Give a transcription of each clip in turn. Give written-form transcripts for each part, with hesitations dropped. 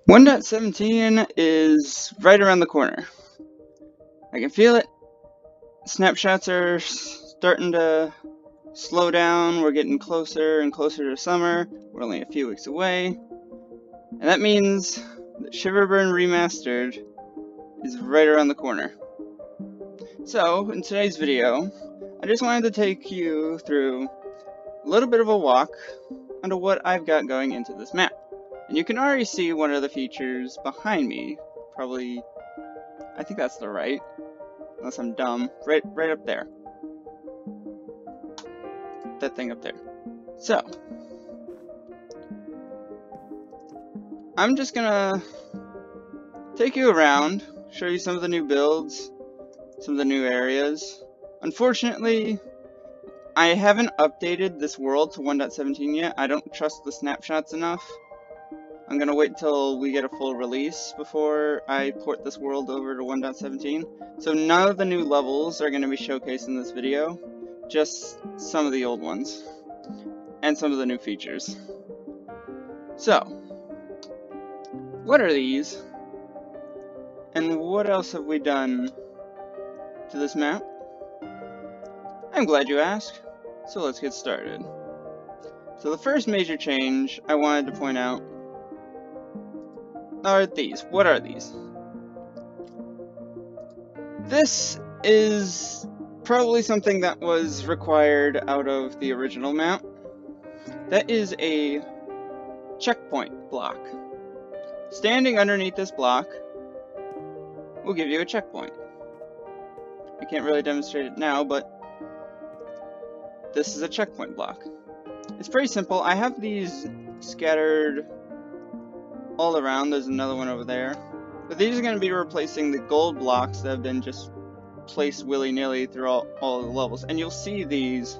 1.17 is right around the corner. I can feel it. Snapshots are starting to slow down. We're getting closer and closer to summer. We're only a few weeks away. And that means that Shiverburn Remastered is right around the corner. So, in today's video, I just wanted to take you through a little bit of a walk onto what I've got going into this map. And you can already see one of the features behind me. Probably, I think that's the right, unless I'm dumb. Right up there. That thing up there. So, I'm just gonna take you around, show you some of the new builds, some of the new areas. Unfortunately, I haven't updated this world to 1.17 yet. I don't trust the snapshots enough. I'm gonna wait until we get a full release before I port this world over to 1.17. So none of the new levels are gonna be showcased in this video, just some of the old ones, and some of the new features. So, what are these? And what else have we done to this map? I'm glad you asked. So let's get started. So the first major change I wanted to point out are these. What are these? This is probably something that was required out of the original map. That is a checkpoint block. Standing underneath this block will give you a checkpoint. I can't really demonstrate it now, but this is a checkpoint block. It's pretty simple. I have these scattered all around. There's another one over there. But these are going to be replacing the gold blocks that have been just placed willy-nilly throughout all of the levels. And you'll see these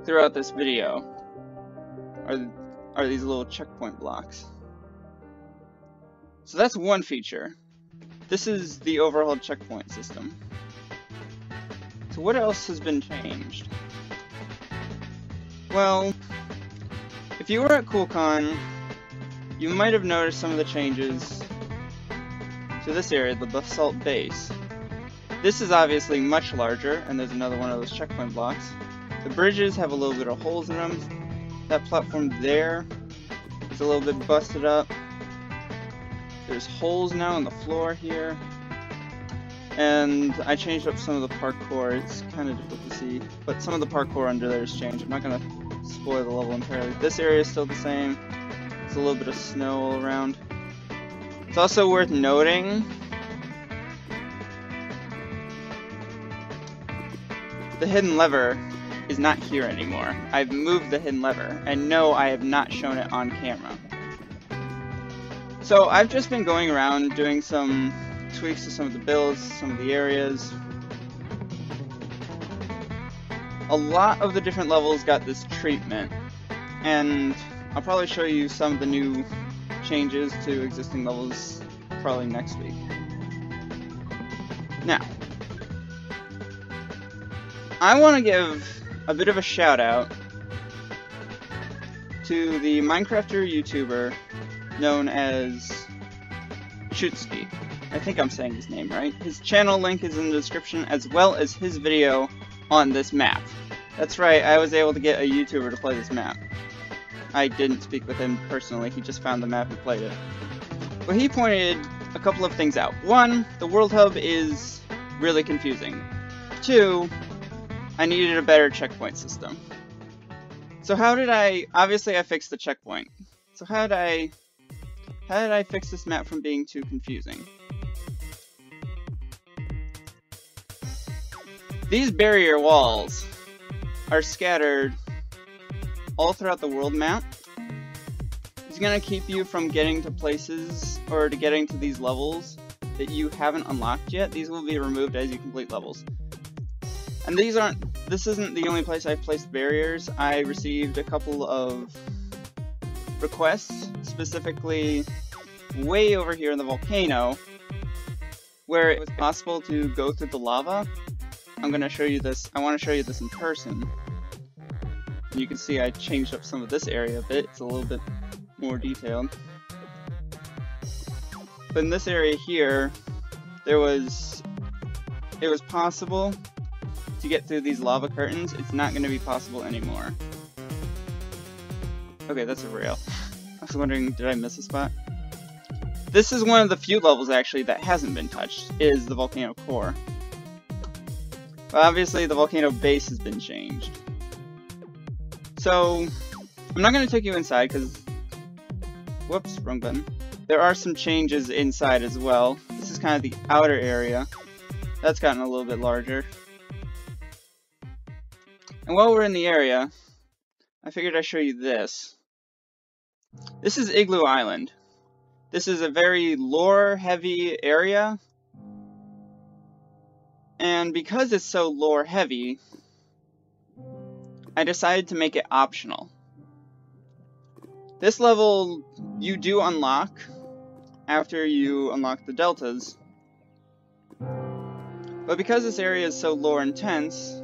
throughout this video. Are these little checkpoint blocks. So that's one feature. This is the overall checkpoint system. So what else has been changed? Well, if you were at CoolCon, you might have noticed some of the changes to this area, the basalt base. This is obviously much larger, and there's another one of those checkpoint blocks. The bridges have a little bit of holes in them. That platform there is a little bit busted up. There's holes now in the floor here. And I changed up some of the parkour. It's kind of difficult to see, but some of the parkour under there has changed. I'm not going to spoil the level entirely. This area is still the same. There's a little bit of snow all around. It's also worth noting the hidden lever is not here anymore. I've moved the hidden lever, and no, I have not shown it on camera. So I've just been going around doing some tweaks to some of the builds, some of the areas. A lot of the different levels got this treatment, and I'll probably show you some of the new changes to existing levels probably next week. Now, I want to give a bit of a shout out to the Minecrafter YouTuber known as Shootski. I think I'm saying his name right. His channel link is in the description, as well as his video on this map. That's right, I was able to get a YouTuber to play this map. I didn't speak with him personally, he just found the map and played it. But he pointed a couple of things out. One, the World Hub is really confusing. Two, I needed a better checkpoint system. So obviously I fixed the checkpoint. So how did I fix this map from being too confusing? These barrier walls are scattered all throughout the world map. It's gonna keep you from getting to places or to getting to these levels that you haven't unlocked yet. These will be removed as you complete levels. And this isn't the only place I've placed barriers. I received a couple of requests, specifically way over here in the volcano, where it was possible to go through the lava. I'm gonna show you this. I want to show you this in person. And you can see I changed up some of this area a bit. It's a little bit more detailed. But in this area here, it was possible to get through these lava curtains. It's not going to be possible anymore. Okay, that's a rail. I was wondering, did I miss a spot? This is one of the few levels, actually, that hasn't been touched, is the volcano core. But obviously, the volcano base has been changed. So, I'm not going to take you inside, because... Whoops, wrong button. There are some changes inside as well. This is kind of the outer area. That's gotten a little bit larger. And while we're in the area, I figured I'd show you this. This is Igloo Island. This is a very lore-heavy area. And because it's so lore-heavy, I decided to make it optional. This level you do unlock after you unlock the deltas. But because this area is so lore-intense,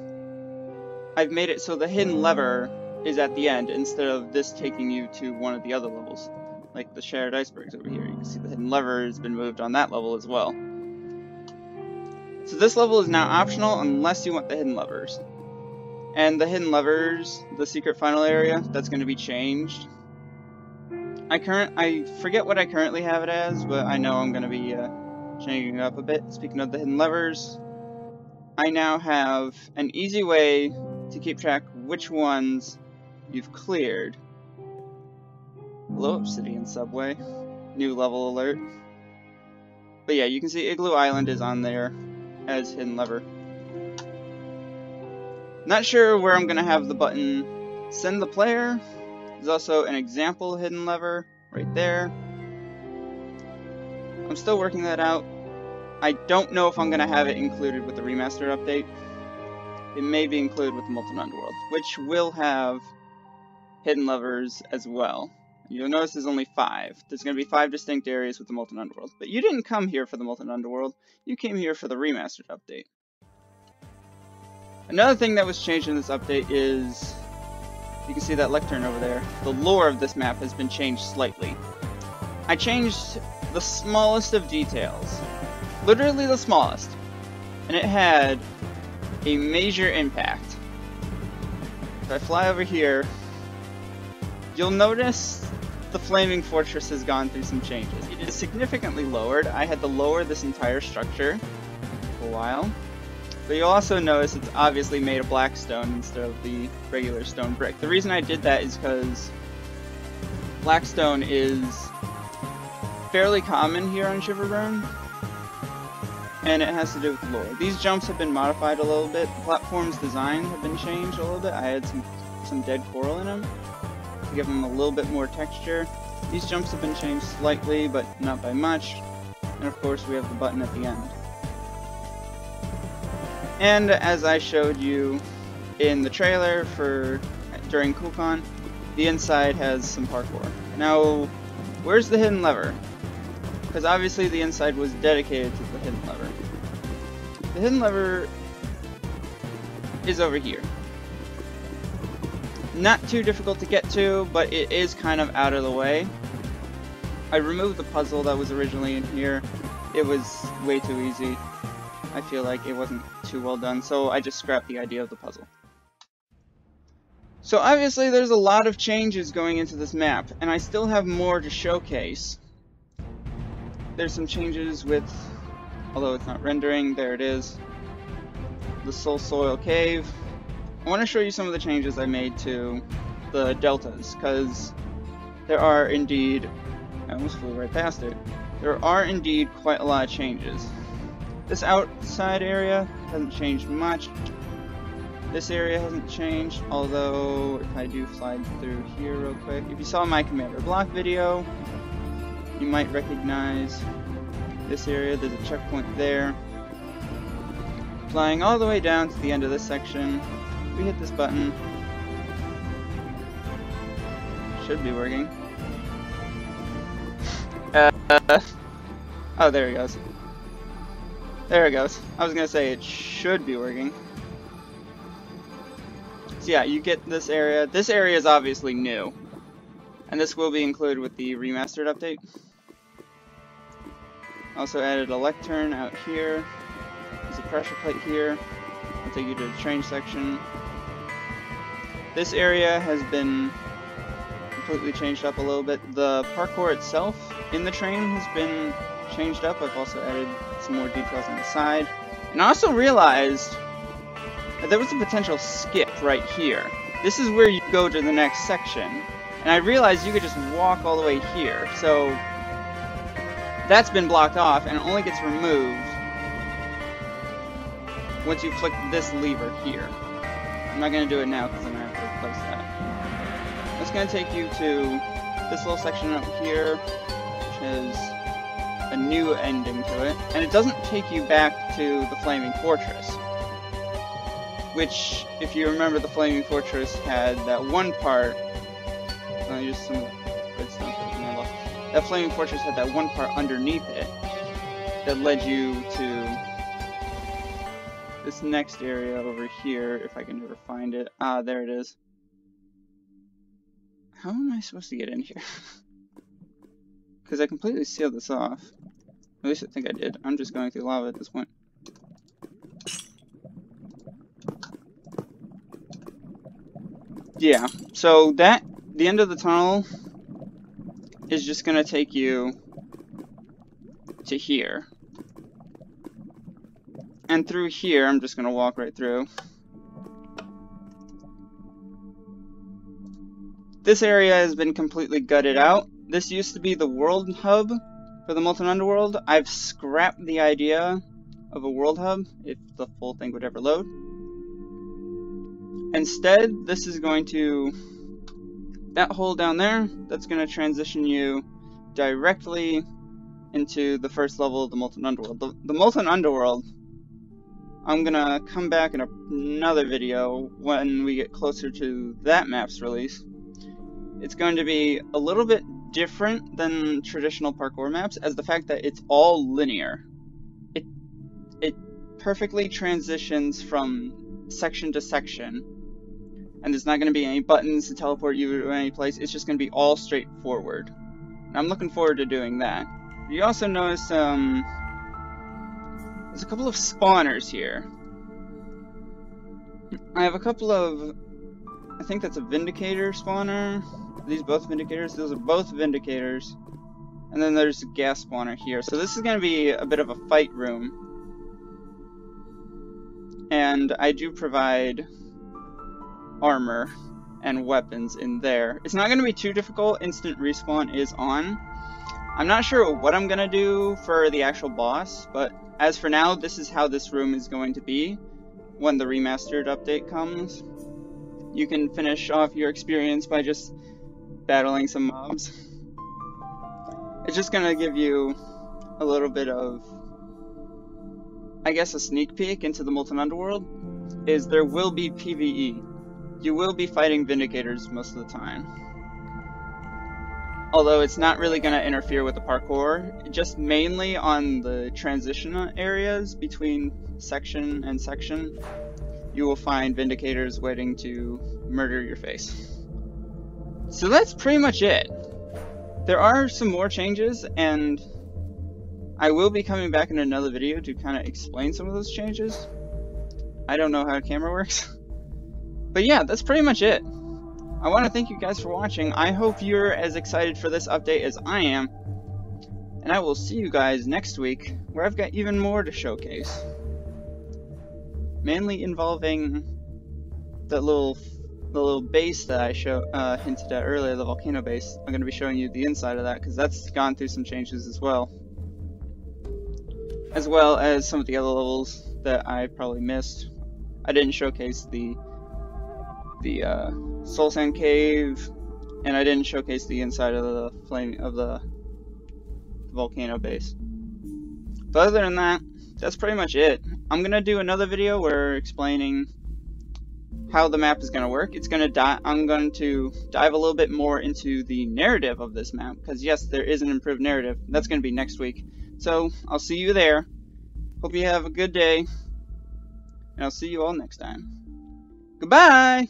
I've made it so the hidden lever is at the end instead of this taking you to one of the other levels. Like the shared icebergs over here. You can see the hidden lever has been moved on that level as well. So this level is now optional unless you want the hidden levers. And the hidden levers, the secret final area, that's going to be changed. I forget what I currently have it as, but I know I'm going to be changing it up a bit. Speaking of the hidden levers, I now have an easy way to keep track which ones you've cleared. Hello, Obsidian Subway. New level alert. But yeah, you can see Igloo Island is on there as hidden lever. Not sure where I'm going to have the button send the player. There's also an example hidden lever right there. I'm still working that out. I don't know if I'm going to have it included with the remastered update. It may be included with the Molten Underworld, which will have hidden levers as well. You'll notice there's only 5. There's going to be 5 distinct areas with the Molten Underworld. But you didn't come here for the Molten Underworld. You came here for the remastered update. Another thing that was changed in this update is... You can see that lectern over there. The lore of this map has been changed slightly. I changed the smallest of details. Literally the smallest. And it had a major impact. If I fly over here, you'll notice the Flaming Fortress has gone through some changes. It is significantly lowered. I had to lower this entire structure for a while. But you'll also notice it's obviously made of black stone instead of the regular stone brick. The reason I did that is because black stone is fairly common here on Shiverburn, and it has to do with lore. These jumps have been modified a little bit. The platform's design have been changed a little bit. I had some dead coral in them to give them a little bit more texture. These jumps have been changed slightly, but not by much. And of course we have the button at the end. And as I showed you in the trailer during CoolCon, the inside has some parkour. Now, where's the hidden lever? Because obviously the inside was dedicated to the hidden lever. The hidden lever is over here. Not too difficult to get to, but it is kind of out of the way. I removed the puzzle that was originally in here. It was way too easy. I feel like it wasn't too well done, so I just scrapped the idea of the puzzle. So obviously there's a lot of changes going into this map, and I still have more to showcase. There's some changes with, although it's not rendering, there it is, the Soul Soil Cave. I want to show you some of the changes I made to the deltas, because there are indeed, I almost flew right past it, there are indeed quite a lot of changes. This outside area hasn't changed much. This area hasn't changed, although if I do slide through here real quick, if you saw my Commander Block video, you might recognize this area. There's a checkpoint there. Flying all the way down to the end of this section, if we hit this button, should be working. Oh, there he goes. There it goes. I was gonna say it should be working. So yeah, you get this area. This area is obviously new, and this will be included with the remastered update. Also added a lectern out here. There's a pressure plate here. I'll take you to the train section. This area has been completely changed up a little bit. The parkour itself in the train has been changed up. I've also added some more details on the side. And I also realized that there was a potential skip right here. This is where you go to the next section. And I realized you could just walk all the way here. So that's been blocked off and it only gets removed once you flick this lever here. I'm not going to do it now because I'm going to have to replace that. It's going to take you to this little section up here, which has a new ending to it. And it doesn't take you back to the Flaming Fortress. Which, if you remember, the Flaming Fortress had that one part. Just some good stuff. That Flaming Fortress had that one part underneath it that led you to this next area over here, if I can ever find it. Ah, there it is. How am I supposed to get in here? Because I completely sealed this off. At least I think I did. I'm just going through lava at this point. Yeah, so the end of the tunnel is just going to take you to here. And through here, I'm just going to walk right through. This area has been completely gutted out. This used to be the world hub for the Molten Underworld. I've scrapped the idea of a world hub, if the full thing would ever load. Instead, this is going to... that hole down there, that's going to transition you directly into the first level of the Molten Underworld. The Molten Underworld, I'm going to come back in another video when we get closer to that map's release. It's going to be a little bit different than traditional parkour maps, as the fact that it's all linear. It perfectly transitions from section to section. And there's not going to be any buttons to teleport you to any place. It's just going to be all straightforward. And I'm looking forward to doing that. You also notice there's a couple of spawners here. I have a couple of... I think that's a Vindicator spawner. Are these both Vindicators? Those are both Vindicators. And then there's a gas spawner here. So this is going to be a bit of a fight room. And I do provide armor and weapons in there. It's not going to be too difficult. Instant respawn is on. I'm not sure what I'm going to do for the actual boss, but as for now, this is how this room is going to be when the remastered update comes. You can finish off your experience by just battling some mobs. It's just going to give you a little bit of, I guess, a sneak peek into the Molten Underworld, is there will be PvE. You will be fighting Vindicators most of the time. Although it's not really going to interfere with the parkour, just mainly on the transition areas between section and section, you will find Vindicators waiting to murder your face. So that's pretty much it. There are some more changes, and I will be coming back in another video to kind of explain some of those changes. I don't know how a camera works. But yeah, that's pretty much it. I want to thank you guys for watching. I hope you're as excited for this update as I am. And I will see you guys next week, where I've got even more to showcase. Mainly involving the little base that I hinted at earlier, the volcano base. I'm going to be showing you the inside of that, because that's gone through some changes as well. As well as some of the other levels that I probably missed. I didn't showcase the Soul Sand Cave, and I didn't showcase the inside of the volcano base. But other than that, that's pretty much it. I'm gonna do another video where explaining how the map is gonna work. I'm going to dive a little bit more into the narrative of this map, because yes, there is an improved narrative. That's gonna be next week. So I'll see you there. Hope you have a good day, and I'll see you all next time. Goodbye!